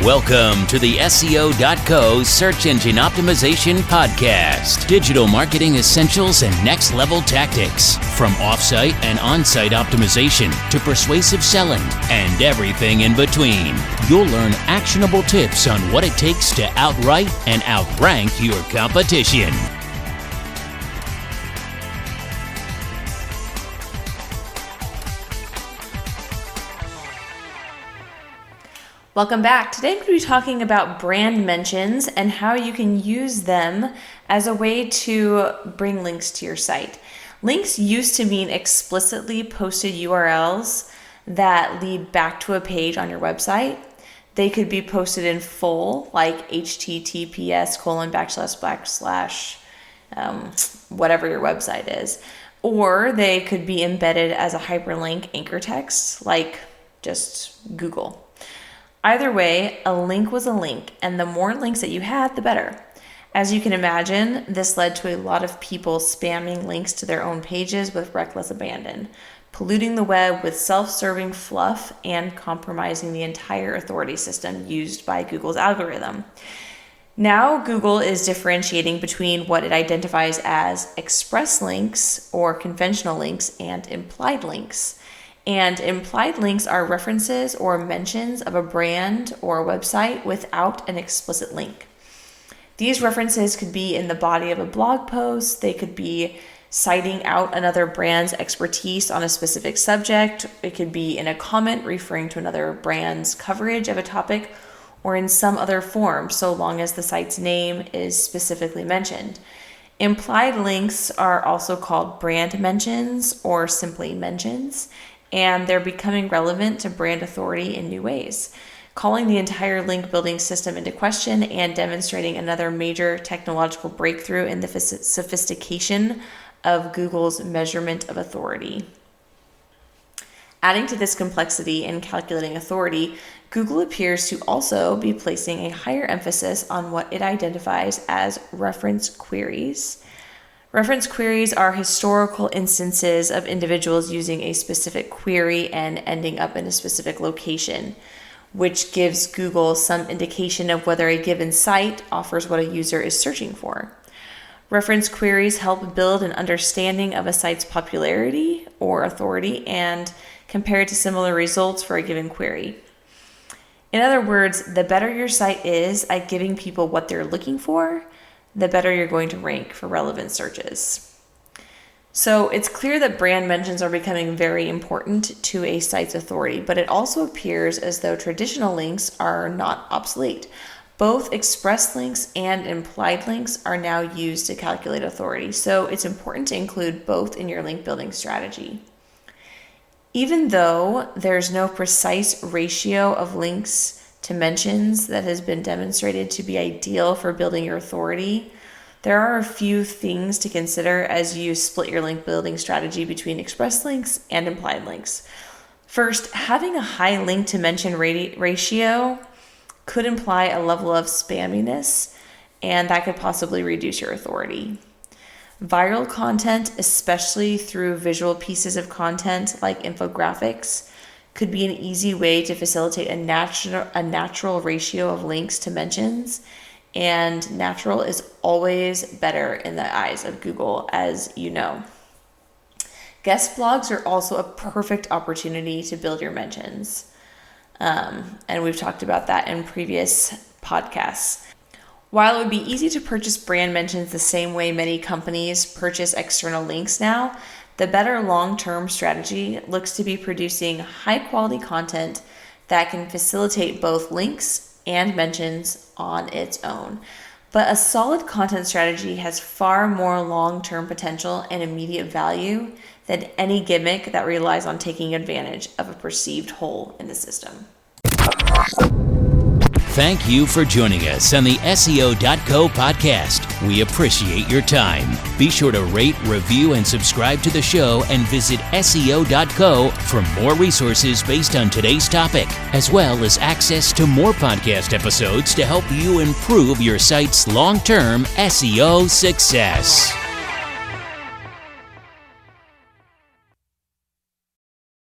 Welcome to the SEO.co Search Engine Optimization Podcast. Digital marketing essentials and next level tactics. From offsite and on-site optimization to persuasive selling and everything in between. You'll learn actionable tips on what it takes to outright and outrank your competition. Welcome back. Today I'm going to be talking about brand mentions and how you can use them as a way to bring links to your site. Links used to mean explicitly posted URLs that lead back to a page on your website. They could be posted in full, like https:// whatever your website is. Or they could be embedded as a hyperlink anchor text, like just Google. Either way, a link was a link, and the more links that you had, the better. As you can imagine, this led to a lot of people spamming links to their own pages with reckless abandon, polluting the web with self-serving fluff and compromising the entire authority system used by Google's algorithm. Now, Google is differentiating between what it identifies as express links or conventional links and implied links. And implied links are references or mentions of a brand or a website without an explicit link. These references could be in the body of a blog post. They could be citing out another brand's expertise on a specific subject. It could be in a comment referring to another brand's coverage of a topic, or in some other form, so long as the site's name is specifically mentioned. Implied links are also called brand mentions or simply mentions, and they're becoming relevant to brand authority in new ways, calling the entire link building system into question and demonstrating another major technological breakthrough in the sophistication of Google's measurement of authority. Adding to this complexity in calculating authority, Google appears to also be placing a higher emphasis on what it identifies as reference queries. Reference queries are historical instances of individuals using a specific query and ending up in a specific location, which gives Google some indication of whether a given site offers what a user is searching for. Reference queries help build an understanding of a site's popularity or authority and compare it to similar results for a given query. In other words, the better your site is at giving people what they're looking for, the better you're going to rank for relevant searches. So it's clear that brand mentions are becoming very important to a site's authority, but it also appears as though traditional links are not obsolete. Both express links and implied links are now used to calculate authority, so it's important to include both in your link building strategy. Even though there's no precise ratio of links to mentions that has been demonstrated to be ideal for building your authority, there are a few things to consider as you split your link building strategy between express links and implied links. First, having a high link to mention ratio could imply a level of spamminess, and that could possibly reduce your authority. Viral content, especially through visual pieces of content like infographics, could be an easy way to facilitate a natural ratio of links to mentions, and natural is always better in the eyes of Google, as you know. Guest blogs are also a perfect opportunity to build your mentions, and we've talked about that in previous podcasts. While it would be easy to purchase brand mentions the same way many companies purchase external links now, the better long-term strategy looks to be producing high-quality content that can facilitate both links and mentions on its own. But a solid content strategy has far more long-term potential and immediate value than any gimmick that relies on taking advantage of a perceived hole in the system. Thank you for joining us on the SEO.co podcast. We appreciate your time. Be sure to rate, review, and subscribe to the show and visit SEO.co for more resources based on today's topic, as well as access to more podcast episodes to help you improve your site's long-term SEO success.